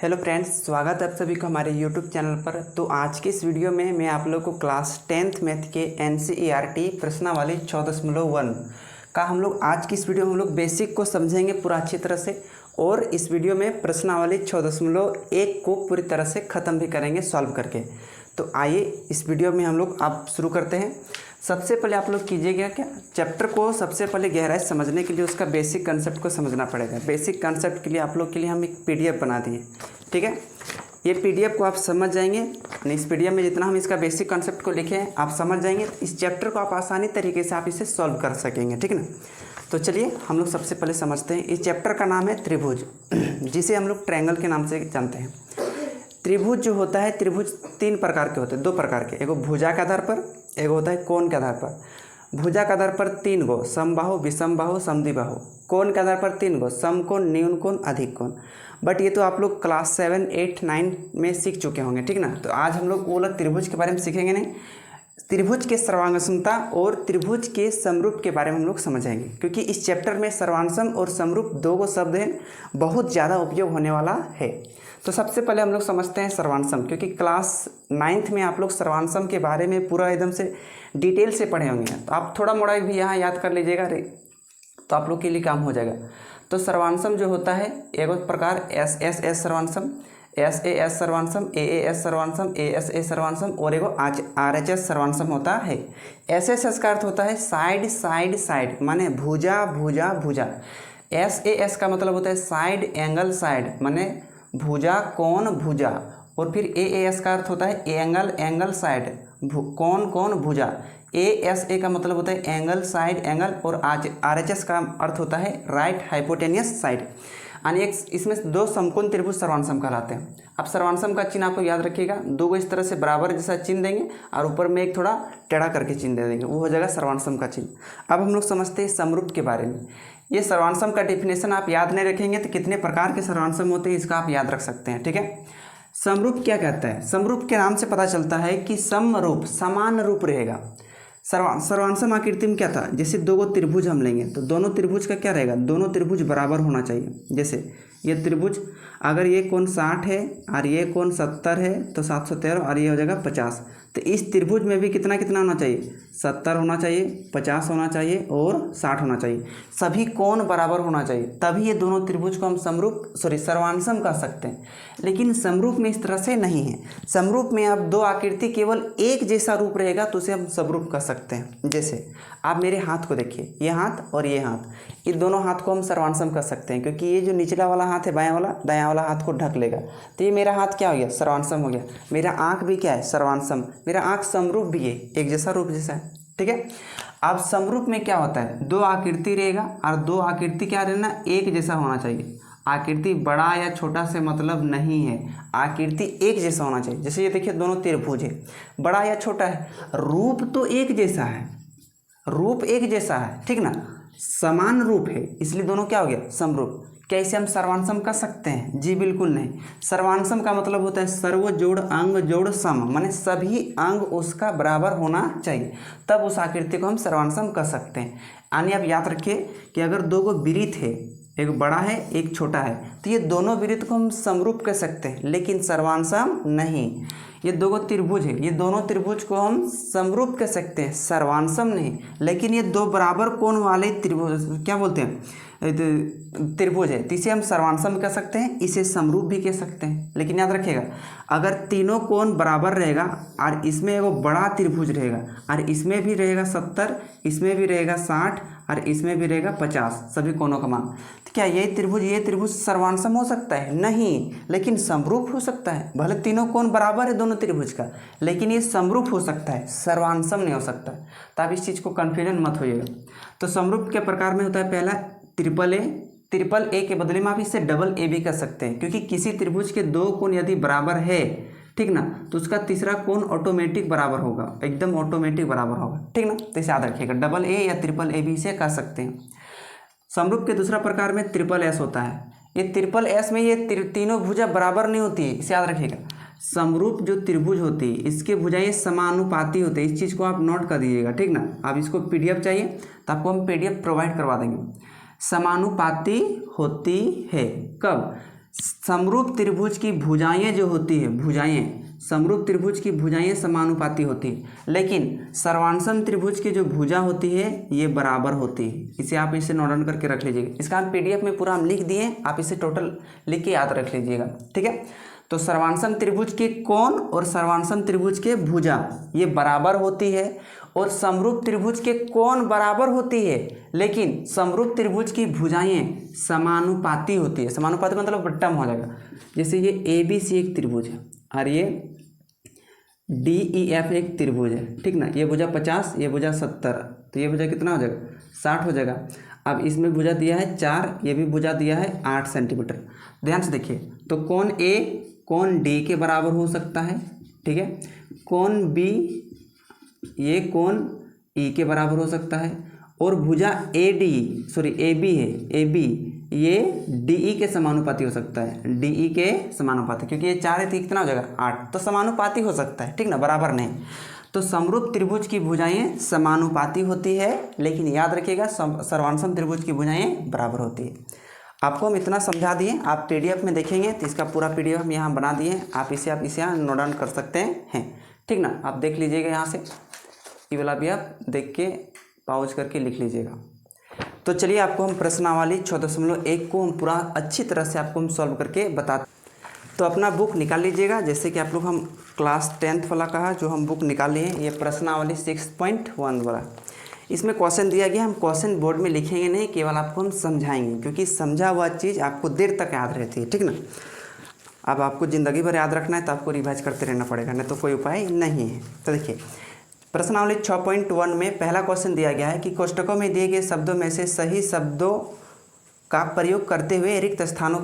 Hello friends, स्वागत है आप सभी का हमारे यूट्यूब चैनल पर। तो आज की इस वीडियो में मैं आप लोगों को क्लास 10th मैथ के NCERT प्रश्नावली 14.1 का हम लोग आज की इस वीडियो में हम लोग बेसिक को समझेंगे पूरा अच्छी तरह से, और इस वीडियो में प्रश्नावली 14.1 को पूरी तरह से ख़त्म भी करेंगे सॉल्व करके। तो आइए इस वीडियो में हम लोग अब शुरू करते हैं। सबसे पहले आप लोग कीजिएगा क्या, चैप्टर को सबसे पहले गहराई से समझने के लिए उसका बेसिक कंसेप्ट को समझना पड़ेगा। बेसिक कंसेप्ट के लिए आप लोग के लिए हम एक PDF बना दिए, ठीक है। ये PDF को आप समझ जाएंगे, इस PDF में जितना हम इसका बेसिक कंसेप्ट को लिखे हैं आप समझ जाएंगे, इस चैप्टर को आप आसानी तरीके से आप इसे सॉल्व कर सकेंगे, ठीक है ना। तो चलिए हम लोग सबसे पहले समझते हैं। इस चैप्टर का नाम है त्रिभुज, जिसे हम लोग ट्रायंगल के नाम से जानते हैं। त्रिभुज जो होता है, त्रिभुज तीन प्रकार के होते हैं, दो प्रकार के, एक भुजा के आधार पर, एक होता है कोण के आधार पर। भुजा के आधार पर 3 गो, समबाहु, विषमबाहु, समद्विबाहु। कोण के आधार पर 3 गो, समकोण, न्यून कोण, अधिक कोण। बट ये तो आप लोग क्लास 7, 8, 9 में सीख चुके होंगे, ठीक ना। तो आज हम लोग वो वाला त्रिभुज के बारे में सीखेंगे नहीं, त्रिभुज के सर्वांगसमता और त्रिभुज के समरूप के बारे में हम लोग समझेंगे, क्योंकि इस चैप्टर में सर्वांसम और समरूप दो गो शब्द हैं, बहुत ज़्यादा उपयोग होने वाला है। तो सबसे पहले हम लोग समझते हैं सर्वांसम, क्योंकि क्लास 9th में आप लोग सर्वांसम के बारे में पूरा एकदम से डिटेल से पढ़े होंगे। तो आप थोड़ा मोड़ा भी यहाँ याद कर लीजिएगा रे, तो आप लोग के लिए काम हो जाएगा। तो सर्वांसम जो होता है, एक प्रकार SSS सर्वांसम, SAS सर्वांसम, AAS सर्वांसम, ASA सर्वांसम और एक RHS सर्वांसम होता है। SSS का अर्थ होता है साइड साइड साइड, माने भुजा भुजा भुजा। SAS का मतलब होता है साइड एंगल साइड, माने भुजा कोण भुजा। और फिर AAS का अर्थ होता है एंगल एंगल साइड, कोण कोण भुजा। ASA का मतलब होता है एंगल साइड एंगल, और RHS का अर्थ होता है राइट हाइपोटेनियस साइड। यानी एक इसमें दो समकोण त्रिभुज सर्वांसम कहलाते हैं। अब सर्वांसम का चिन्ह आपको याद रखिएगा, दो को इस तरह से बराबर जैसा चिन्ह देंगे और ऊपर में एक थोड़ा टेढ़ा करके चिन्ह दे देंगे, वो हो जाएगा सर्वांसम का चिन्ह। अब हम लोग समझते हैं समरूप के बारे में। ये सर्वांसम का डेफिनेशन आप याद नहीं रखेंगे तो कितने प्रकार के सर्वांसम होते हैं इसका आप याद रख सकते हैं, ठीक है। समरूप क्या कहता है? समरूप के नाम से पता चलता है कि समरूप समान रूप रहेगा। सर्वांसम आकृति में क्या था, जैसे दो गो त्रिभुज हम लेंगे तो दोनों त्रिभुज का क्या रहेगा, दोनों त्रिभुज बराबर होना चाहिए। जैसे ये त्रिभुज, अगर ये कोण 60 है और ये कोण 70 है तो 713, और ये हो जाएगा 50। तो इस त्रिभुज में भी कितना कितना होना चाहिए, 70 होना चाहिए, 50 होना चाहिए और 60 होना चाहिए। सभी कोण बराबर होना चाहिए, तभी ये दोनों त्रिभुज को हम सर्वांसम कह सकते हैं। लेकिन समरूप में इस तरह से नहीं है। समरूप में अब दो आकृति केवल एक जैसा रूप रहेगा तो उसे हम समरूप कह सकते हैं। जैसे आप मेरे हाथ को देखिए, ये हाथ और ये हाथ, ये दोनों हाथ को हम सर्वांसम कर सकते हैं, क्योंकि ये जो निचला वाला हाथ है बायां वाला, दायां वाला हाथ को ढक लेगा। तो ये मेरा हाथ क्या हो गया, सर्वांसम हो गया। मेरा आँख भी क्या है, सर्वांसम। मेरा आँख समरूप भी है, एक जैसा रूप जैसा है, ठीक है। अब समरूप में क्या होता है, दो आकृति रहेगा और दो आकृति क्या रहना, एक जैसा होना चाहिए। आकृति बड़ा या छोटा से मतलब नहीं है, आकृति एक जैसा होना चाहिए। जैसे ये देखिए दोनों त्रिभुज है, बड़ा या छोटा है, रूप तो एक जैसा है, रूप एक जैसा है, ठीक ना, समान रूप है, इसलिए दोनों क्या हो गया, समरूप। क्या इसे हम सर्वांसम कर सकते हैं? जी बिल्कुल नहीं। सर्वांसम का मतलब होता है सर्व जोड़ अंग जोड़ सम, माने सभी अंग उसका बराबर होना चाहिए, तब उस आकृति को हम सर्वांसम कर सकते हैं। यानी आप याद रखिए कि अगर दो गो वृत्त है, एक बड़ा है एक छोटा है, तो ये दोनों वृत्त को हम समरूप कर सकते हैं, लेकिन सर्वांसम नहीं। ये दो गो त्रिभुज है, ये दोनों त्रिभुज को हम समरूप कर सकते हैं, सर्वांसम नहीं। लेकिन ये दो बराबर कोण वाले त्रिभुज क्या बोलते हैं, त्रिभुज है, तो इसे हम सर्वांसम कह सकते हैं, इसे समरूप भी कह सकते हैं। लेकिन याद रखिएगा, अगर तीनों कोण बराबर रहेगा और इसमें एक बड़ा त्रिभुज रहेगा और इसमें भी रहेगा 70, इसमें भी रहेगा 60 और इसमें भी रहेगा 50, सभी कोणों का मान, तो क्या ये त्रिभुज सर्वांसम हो सकता है? नहीं, लेकिन समरूप हो सकता है। भले तीनों कोण बराबर है दोनों त्रिभुज का, लेकिन ये समरूप हो सकता है, सर्वांसम नहीं हो सकता। तो आप इस चीज़ को कन्फ्यूजन मत होइएगा। तो समरूप के प्रकार में होता है पहला ट्रिपल ए के बदले में आप इसे डबल ए भी कर सकते हैं, क्योंकि किसी त्रिभुज के दो कोण यदि बराबर है, ठीक ना, तो उसका तीसरा कोण ऑटोमेटिक बराबर होगा, एकदम ऑटोमेटिक बराबर होगा, ठीक ना। तो इसे याद रखिएगा, डबल ए या ट्रिपल ए भी इसे कर सकते हैं। समरूप के दूसरा प्रकार में ट्रिपल एस होता है। ये ट्रिपल एस में ये तीनों भुजा बराबर नहीं होती है, इसे याद रखिएगा। समरूप जो त्रिभुज होती है इसके भुजाएं समानुपाती होते हैं, इस चीज़ को आप नोट कर दीजिएगा, ठीक ना। आप इसको PDF चाहिए तो आपको हम PDF प्रोवाइड करवा देंगे। समानुपाती होती है कब, समरूप त्रिभुज की भुजाएं जो होती है, भुजाएं, समरूप त्रिभुज की भुजाएं समानुपाती होती है, लेकिन सर्वांशम त्रिभुज की जो भुजा होती है ये बराबर होती है। इसे आप इसे नोट डाउन करके रख लीजिएगा। इसका हम पीडीएफ में पूरा हम लिख दिए, आप इसे टोटल लिख के याद रख लीजिएगा, ठीक है। तो सर्वांशम त्रिभुज के कोण और सर्वांशम त्रिभुज के भुजा ये बराबर होती है, और समरूप त्रिभुज के कोण बराबर होती है, लेकिन समरूप त्रिभुज की भुजाएं समानुपाती होती है। समानुपाती मतलब बट्टम हो जाएगा। जैसे ये ABC एक त्रिभुज है और ये DEF एक त्रिभुज है, ठीक ना। ये भुजा 50, ये भुजा 70, तो ये भुजा कितना हो जाएगा, 60 हो जाएगा। अब इसमें भुजा दिया है 4, ये भी भुजा दिया है 8 सेंटीमीटर। ध्यान से देखिए, तो कोण A कोण D के बराबर हो सकता है, ठीक है। कोण B ये कोण E के बराबर हो सकता है, और भुजा AB है, AB ये DE के समानुपाती हो सकता है, DE के समानुपाती, क्योंकि ये 4 है तो कितना हो जाएगा 8, तो समानुपाती हो सकता है, ठीक ना, बराबर नहीं। तो समरूप त्रिभुज की भुजाएं समानुपाती होती है, लेकिन याद रखिएगा सर्वांशम त्रिभुज की भुजाएं बराबर होती है। आपको हम इतना समझा दिए, आप PDF में देखेंगे तो इसका पूरा PDF हम यहाँ बना दिए हैं, आप इसे यहाँ नोट डाउन कर सकते हैं, ठीक ना। आप देख लीजिएगा यहाँ से, ये वाला भी आप देख के पॉज करके लिख लीजिएगा। तो चलिए आपको हम प्रश्नावली 6.1 को हम पूरा अच्छी तरह से आपको हम सॉल्व करके बताते। तो अपना बुक निकाल लीजिएगा, जैसे कि आप लोग हम क्लास 10th वाला कहा जो हम बुक निकाल लिए हैं, ये प्रश्नावली 6.1 वाला। इसमें क्वेश्चन दिया गया, हम क्वेश्चन बोर्ड में लिखेंगे नहीं, केवल आपको हम समझाएंगे, क्योंकि समझा हुआ चीज़ आपको देर तक याद रहती है, ठीक ना। अब आपको ज़िंदगी भर याद रखना है तो आपको रिवाइज करते रहना पड़ेगा, नहीं तो कोई उपाय नहीं है। तो देखिए प्रश्नावली 6.1 में पहला क्वेश्चन दिया गया है कि कोष्टकों में दिए गए शब्दों में से सही शब्दों का प्रयोग करते हुए रिक्त स्थानों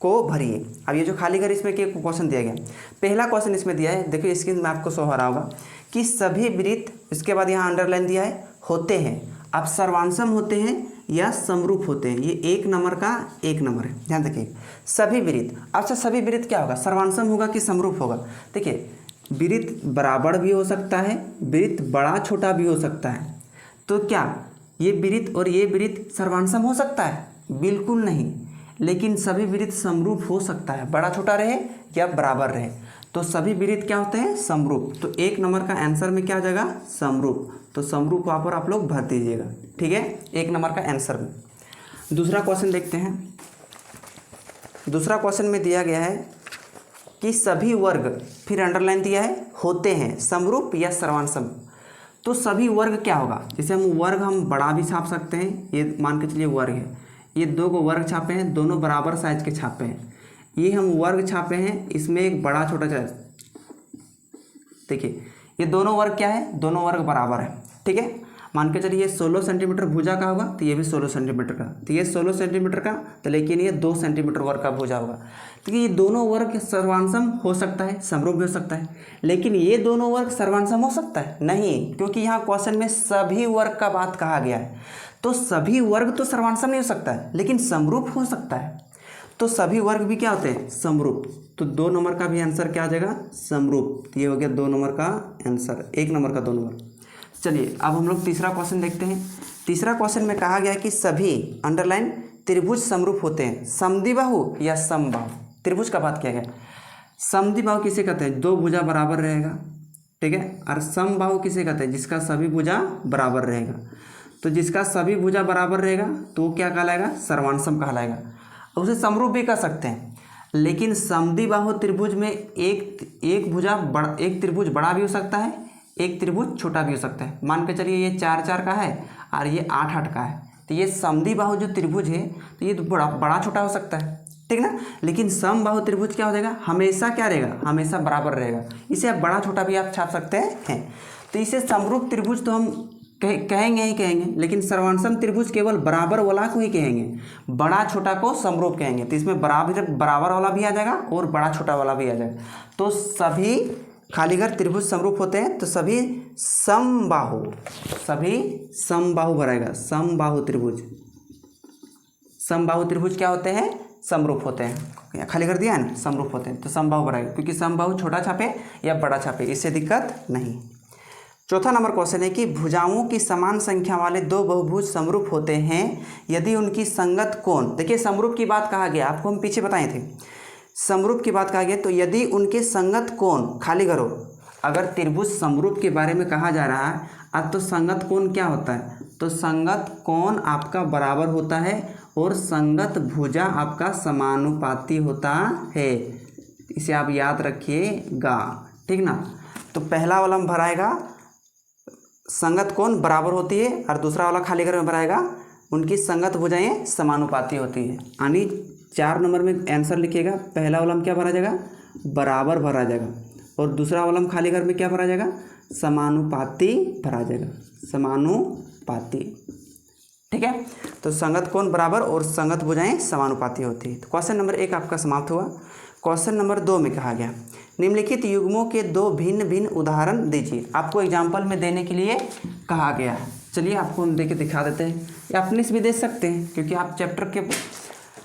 को भरिए। अब ये जो खाली घर इसमें क्या क्वेश्चन दिया गया, पहला क्वेश्चन इसमें दिया है, देखिए स्क्रीन में आपको शो हो रहा होगा कि सभी वृत्त, इसके बाद यहाँ अंडरलाइन दिया है, होते हैं। अब सर्वांशम होते हैं या समरूप होते हैं, ये 1 नंबर का 1 नंबर है, ध्यान रखिए। सभी वृत्त, अच्छा सभी वृत्त क्या होगा, सर्वांशम होगा कि समरूप होगा। देखिए वृत्त बराबर भी हो सकता है, वृत्त बड़ा छोटा भी हो सकता है, तो क्या ये वृत्त और ये वृत्त सर्वांशम हो सकता है, बिल्कुल नहीं। लेकिन सभी वृत्त समरूप हो सकता है, बड़ा छोटा रहे या बराबर रहे, तो सभी वृत्त क्या होते हैं, समरूप। तो 1 नंबर का आंसर में क्या आ जाएगा, समरूप। तो समरूप वहाँ पर आप लोग भर दीजिएगा, ठीक है, 1 नंबर का आंसर में। दूसरा क्वेश्चन देखते हैं। दूसरा क्वेश्चन में दिया गया है कि सभी वर्ग, फिर अंडरलाइन दिया है, होते हैं समरूप या सर्वांशम। तो सभी वर्ग क्या होगा, जैसे हम वर्ग हम बड़ा भी छाप सकते हैं, ये मान के चलिए वर्ग है, ये 2 को वर्ग छापे हैं, दोनों बराबर साइज के छापे हैं। ये हम वर्ग छापे हैं, इसमें एक बड़ा छोटा साइज, देखिए ये दोनों वर्ग क्या है, दोनों वर्ग बराबर है, ठीक है। मान के चलिए 16 सेंटीमीटर भुजा का होगा, तो ये भी 16 सेंटीमीटर का, तो ये 16 सेंटीमीटर का, तो लेकिन ये 2 सेंटीमीटर वर्ग का भुजा होगा। तो ये दोनों वर्ग सर्वांशम हो सकता है, समरूप भी हो सकता है, लेकिन ये दोनों वर्ग सर्वांशम हो सकता है नहीं, क्योंकि यहाँ क्वेश्चन में सभी वर्ग का बात कहा गया है। तो सभी वर्ग तो सर्वांशम नहीं हो सकता है, लेकिन समरूप हो सकता है। तो सभी वर्ग भी क्या होते हैं, समरूप। तो 2 नंबर का भी आंसर क्या आ जाएगा, समरूप। ये हो गया 2 नंबर का आंसर, 1 नंबर का 2 नंबर। चलिए अब हम लोग तीसरा क्वेश्चन देखते हैं। तीसरा क्वेश्चन में कहा गया कि सभी अंडरलाइन त्रिभुज समरूप होते हैं, समद्विबाहु या समबाहु। त्रिभुज का बात किया गया। समद्विबाहु किसे कहते हैं, 2 भुजा बराबर रहेगा, ठीक है। और समबाहु किसे कहते हैं, जिसका सभी भुजा बराबर रहेगा। तो जिसका सभी भुजा बराबर रहेगा तो वो क्या कहलाएगा, सर्वांशम कहलाएगा। उसे समरूप भी कह सकते हैं, लेकिन समद्विबाहु त्रिभुज में एक त्रिभुज बड़ा भी हो सकता है, एक त्रिभुज छोटा भी हो सकता है। मान के चलिए ये 4-4 का है और ये 8-8 का है, तो ये समद्विबाहु जो त्रिभुज है तो ये बड़ा छोटा हो सकता है, ठीक ना। लेकिन समबाहु त्रिभुज क्या हो जाएगा, हमेशा क्या रहेगा, हमेशा बराबर रहेगा। इसे आप बड़ा छोटा भी आप छाप सकते हैं। तो इसे समरूप त्रिभुज तो हम कहेंगे ही कहेंगे, लेकिन सर्वांशम त्रिभुज केवल बराबर वाला को ही कहेंगे, बड़ा छोटा को समरूप कहेंगे। तो इसमें बराबर वाला भी आ जाएगा और बड़ा छोटा वाला भी आ जाएगा। तो सभी खाली घर त्रिभुज समरूप होते हैं, तो सभी समबाहु भरेगा, समबाहु त्रिभुज क्या होते हैं, समरूप होते हैं। खाली कर दिया है ना, समरूप होते हैं, तो समबाहु भरेगा, क्योंकि समबाहु छोटा छापे या बड़ा छापे इससे दिक्कत नहीं। चौथा नंबर क्वेश्चन है कि भुजाओं की समान संख्या वाले दो बहुभुज समरूप होते हैं यदि उनकी संगत कोण, देखिए समरूप की बात कहा गया, आपको हम पीछे बताए थे समरूप की बात कहा गया, तो यदि उनके संगत कोण, खाली करो, अगर त्रिभुज समरूप के बारे में कहा जा रहा है अब तो संगत कोण क्या होता है, तो संगत कोण आपका बराबर होता है और संगत भुजा आपका समानुपाती होता है, इसे आप याद रखिएगा, ठीक ना। तो पहला वाला में भराएगा संगत कोण बराबर होती है और दूसरा वाला खाली घर में भराएगा उनकी संगत भुजाएं समानुपाती होती है, यानी 4 नंबर में आंसर लिखिएगा, पहला वाला में क्या भरा जाएगा, बराबर भरा जाएगा और दूसरा वाला में खाली घर में क्या भरा जाएगा, समानुपाती भरा जाएगा, समानुपाती, ठीक है। तो संगत कोण बराबर और संगत भुजाएं समानुपाती होती है। तो क्वेश्चन नंबर 1 आपका समाप्त हुआ। क्वेश्चन नंबर 2 में कहा गया निम्नलिखित युग्मों के 2 भिन्न भिन्न उदाहरण दीजिए, आपको एग्जाम्पल में देने के लिए कहा गया है। चलिए आपको हम देके दिखा देते हैं, या अपने से भी दे सकते हैं क्योंकि आप चैप्टर के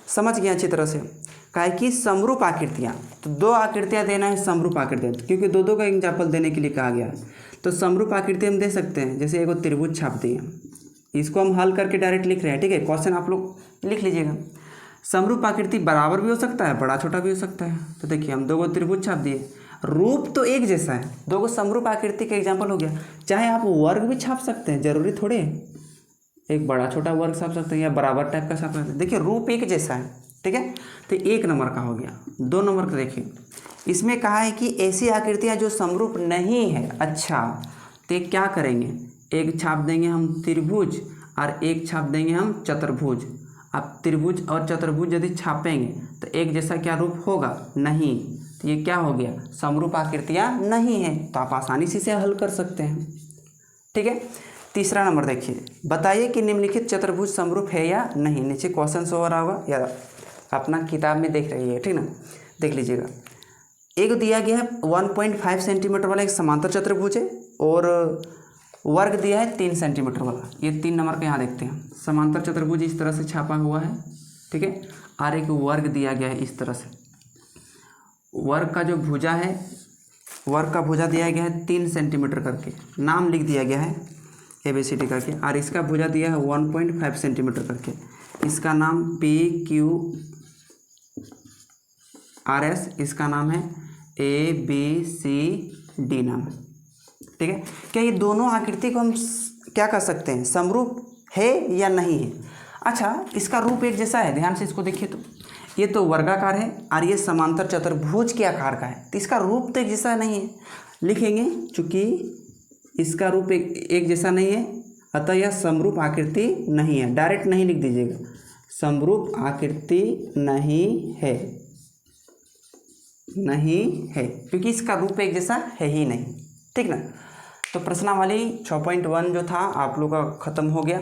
समझ गए अच्छी तरह से। कहा है कि समरूप आकृतियाँ, तो 2 आकृतियाँ देना है समरूप आकृतियाँ, क्योंकि 2 का एग्जाम्पल देने के लिए कहा गया है। तो समरूप आकृति हम दे सकते हैं, जैसे एगो त्रिभुज छाप दिए, इसको हम हल करके डायरेक्ट लिख रहे हैं, ठीक है। क्वेश्चन आप लोग लिख लीजिएगा। समरूप आकृति बराबर भी हो सकता है, बड़ा छोटा भी हो सकता है। तो देखिए हम 2 त्रिभुज छाप दिए, रूप तो एक जैसा है, 2 समरूप आकृति का एग्जाम्पल हो गया। चाहे आप वर्ग भी छाप सकते हैं, जरूरी थोड़े एक बड़ा छोटा वर्ग छाप सकते हैं या बराबर टाइप का छाप सकते हैं, देखिए रूप एक जैसा है, ठीक है। तो 1 नंबर का हो गया। 2 नंबर का देखिए, इसमें कहा है कि ऐसी आकृतियाँ जो समरूप नहीं है, अच्छा तो क्या करेंगे, एक छाप देंगे हम त्रिभुज और एक छाप देंगे हम चतुर्भुज। अब त्रिभुज और चतुर्भुज यदि छापेंगे तो एक जैसा क्या रूप होगा, नहीं, तो ये क्या हो गया, समरूप आकृतियाँ नहीं है, तो आप आसानी से इसे हल कर सकते हैं, ठीक है। तीसरा नंबर देखिए, बताइए कि निम्नलिखित चतुर्भुज समरूप है या नहीं। नीचे क्वेश्चन शो हो रहा होगा या अपना किताब में देख रही है, ठीक ना, देख लीजिएगा। एक दिया गया है 1.5 सेंटीमीटर वाला एक समांतर चतुर्भुज है और वर्ग दिया है 3 सेंटीमीटर वाला, ये 3 नंबर पे यहाँ देखते हैं। समांतर चतुर्भुज इस तरह से छापा हुआ है, ठीक है, और एक वर्ग दिया गया है इस तरह से। वर्ग का जो भुजा है, वर्ग का भुजा दिया गया है 3 सेंटीमीटर करके, नाम लिख दिया गया है ABCD करके, और इसका भुजा दिया है 1.5 सेंटीमीटर करके, इसका नाम PQRS, इसका नाम है ABCD नाम है, ठीक है। क्या ये दोनों आकृति को हम क्या कर सकते हैं, समरूप है या नहीं है। अच्छा, इसका रूप एक जैसा है, ध्यान से इसको देखिए, तो ये तो वर्गाकार है और ये समांतर चतुर्भुज के आकार का है, तो इसका रूप तो एक जैसा नहीं है, लिखेंगे चूँकि इसका रूप एक जैसा नहीं है, अतः यह समरूप आकृति नहीं है। डायरेक्ट नहीं लिख दीजिएगा, समरूप आकृति नहीं है, नहीं है, क्योंकि इसका रूप एक जैसा है ही नहीं, ठीक ना। तो प्रश्नावली 6.1 जो था आप लोग का ख़त्म हो गया।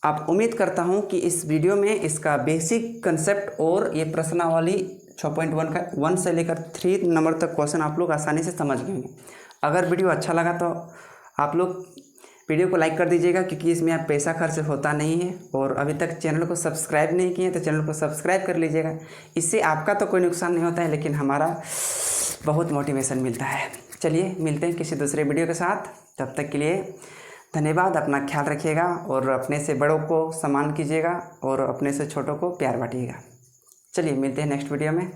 आप उम्मीद करता हूँ कि इस वीडियो में इसका बेसिक कंसेप्ट और ये प्रश्नावली 6.1 का 1 से लेकर 3 नंबर तक क्वेश्चन आप लोग आसानी से समझ गए। अगर वीडियो अच्छा लगा तो आप लोग वीडियो को लाइक कर दीजिएगा, क्योंकि इसमें आप पैसा खर्च होता नहीं है, और अभी तक चैनल को सब्सक्राइब नहीं किए तो चैनल को सब्सक्राइब कर लीजिएगा। इससे आपका तो कोई नुकसान नहीं होता है, लेकिन हमारा बहुत मोटिवेशन मिलता है। चलिए मिलते हैं किसी दूसरे वीडियो के साथ, तब तक के लिए धन्यवाद। अपना ख्याल रखिएगा और अपने से बड़ों को सम्मान कीजिएगा और अपने से छोटों को प्यार बांटिएगा। चलिए मिलते हैं नेक्स्ट वीडियो में।